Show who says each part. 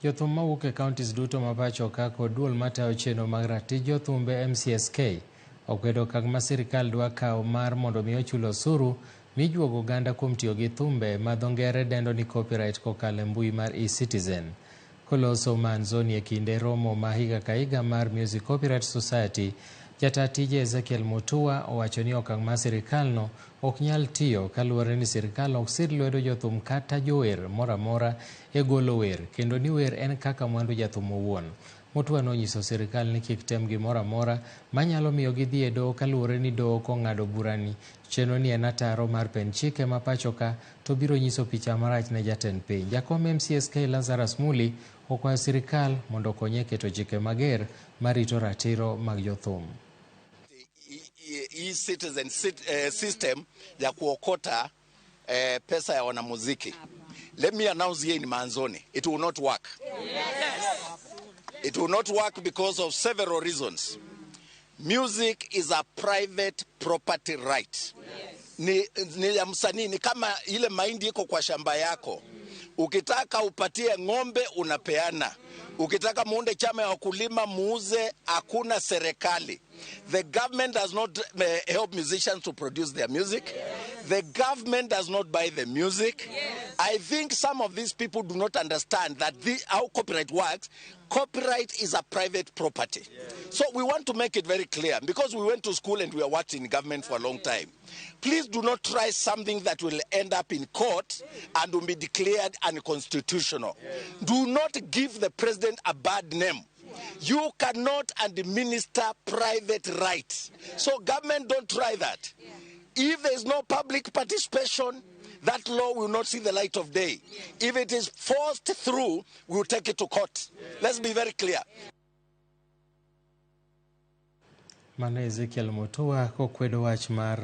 Speaker 1: Jothum mawuok e counties duto mapacho kako duol matayo chenro mag ratich jothumbe MCSK okwedo okang' ma sirikal dwa kawo mar mondo mi ochul osuru mijuogo oganda kuom tiyo gi thumbe ma dho ngere dendo ni copyright kokalo e mbui mar eCitizen. Koloso manzoni e kinde romo ma higa ka higa mar Music Copyright Society, jata tije Ezekiel Mutua owacho ni okang' ma sirikalno ok nyal tiyo kaluwore ni sirikal ok sir lwedo jothum kata jower moro amora e golo wer, kendo ni wer en kaka mwandu jathum owuon. Mutua nonyiso sirikal ni kik tem gimoro amora manyalo miyo gidhi e doho kaluwore ni doho kong'ado burani. Chenro ni en ataro mar penj chike ma pacho ka to biro nyiso picha marach ne jatend piny. Jakom MCSK Lazarus Muli okwayo sirikal mondo okonye keto chike mager marito ratiro mag jothum.
Speaker 2: eCitizen system ya kuokota pesa ya wanamuziki. Let me announce here in Manzoni, it will not work. Yes. It will not work because of several reasons. Music is a private property right. Yes. Ni ya msanii, ni kama ile mahindi iko kwa shamba yako. Ukitaka upatie ng'ombe unapeana. Ukitaka muunde chama ya wakulima muuze, hakuna serikali. The government does not help musicians to produce their music. Yes. The government does not buy the music. Yes. I think some of these people do not understand that how copyright works. Copyright is a private property. Yes. So we want to make it very clear, because we went to school and we are working in government for a long time. Please do not try something that will end up in court and will be declared unconstitutional. Yes. Do not give the president a bad name. You cannot administer private rights. So government, don't try that. If there is no public participation, that law will not see the light of day. If it is forced through, we will take it to court. Let's be very clear.
Speaker 1: Mano Ezekiel Mutua kokwedo wach mar